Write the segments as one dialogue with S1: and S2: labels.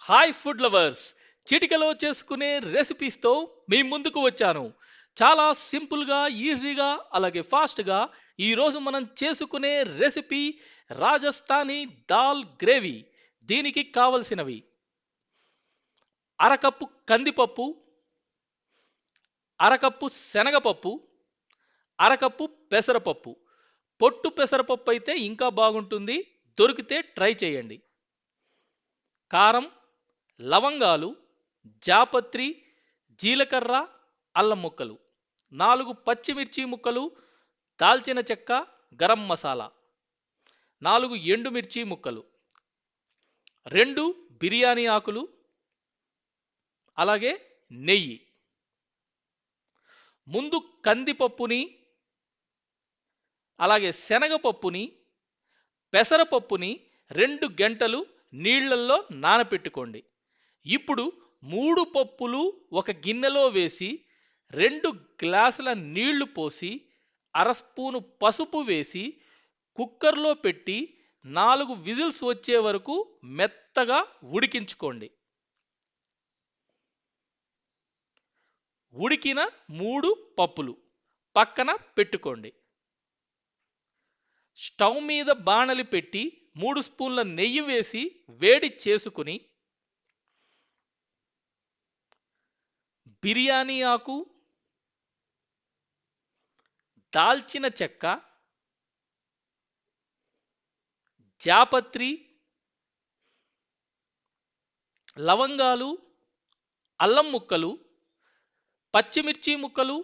S1: Hi food lovers, చిటికలో చేసుకునే రెసిపీస్తో మీ ముందుకు వచ్చాను. చాలా సింపుల్గా, ఈజీగా, అలాగే ఫాస్ట్గా ఈరోజు మనం చేసుకునే రెసిపీ రాజస్థానీ దాల్ గ్రేవీ. దీనికి కావలసినవి: అరకప్పు కందిపప్పు, అరకప్పు శనగపప్పు, అరకప్పు పెసరపప్పు. పొట్టు పెసరపప్పు అయితే ఇంకా బాగుంటుంది, దొరికితే ట్రై చేయండి. కారం, లవంగాలు, జాపత్రి, జీలకర్ర, అల్లం ముక్కలు, 4 పచ్చిమిర్చి ముక్కలు, దాల్చిన చెక్క, గరం మసాలా, 4 ఎండుమిర్చి ముక్కలు, 2 బిర్యానీ ఆకులు, అలాగే నెయ్యి. ముందు కందిపప్పుని, అలాగే శనగపప్పుని, పెసరపప్పుని 2 గంటలు నీళ్లల్లో నానపెట్టుకోండి. ఇప్పుడు 3 పప్పులు ఒక గిన్నెలో వేసి 2 గ్లాసుల నీళ్లు పోసి అర స్పూను పసుపు వేసి కుక్కర్లో పెట్టి 4 విజిల్స్ వచ్చే వరకు మెత్తగా ఉడికించుకోండి. ఉడికిన 3 పప్పులు పక్కన పెట్టుకోండి. స్టవ్ మీద బాణలి పెట్టి 3 స్పూన్ల నెయ్యి వేసి వేడి చేసుకుని బిర్యానీ ఆకు, దాల్చిన చెక్క, జాపత్రి, లవంగాలు, అల్లం ముక్కలు, పచ్చిమిర్చి ముక్కలు,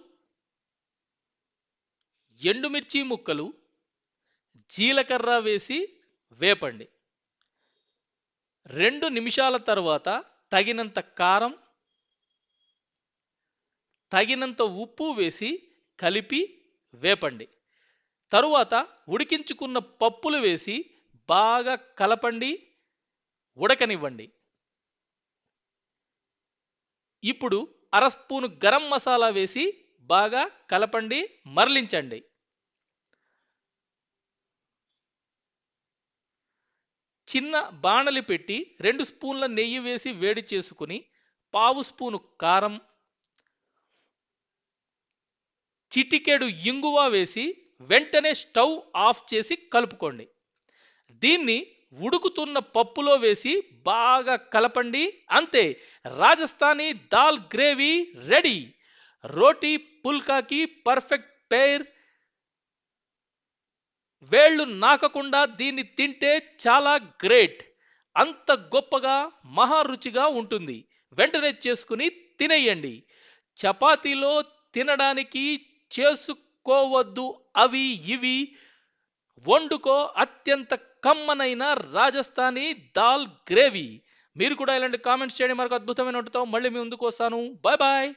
S1: ఎండుమిర్చి ముక్కలు, జీలకర్ర వేసి వేపండి. 2 నిమిషాల తర్వాత తగినంత కారం, తగినంత ఉప్పు వేసి కలిపి వేపండి. తరువాత ఉడికించుకున్న పప్పులు వేసి బాగా కలపండి, ఉడకనివ్వండి. ఇప్పుడు అర స్పూను గరం మసాలా వేసి బాగా కలపండి, మరలించండి. చిన్న బాణలి పెట్టి 2 స్పూన్ల నెయ్యి వేసి వేడి చేసుకుని పావు స్పూను కారం, చిటికెడు ఇంగువ వేసి వెంటనే స్టవ్ ఆఫ్ చేసి కలుపుకోండి. దీన్ని ఉడుకుతున్న పప్పులో వేసి బాగా కలపండి. అంతే, రాజస్థానీ దాల్ గ్రేవీ రెడీ. రోటీ పుల్కాకి పర్ఫెక్ట్ పేర్. వేళ్ళు నాకకుండా దీన్ని తింటే చాలా గ్రేట్. అంత గొప్పగా మహారుచిగా ఉంటుంది. వెంటనే చేసుకుని తినేయండి. చపాతీలో తినడానికి చేసుకోవద్దు అవి ఇవి, వండుకో అత్యంత కమ్మనైన రాజస్థానీ దాల్ గ్రేవీ. మీరు కూడా ఇలాంటి కామెంట్స్ చేయండి. మరొక అద్భుతమైన వంటతో మళ్ళీ మీ ముందుకు వస్తాను. Bye bye.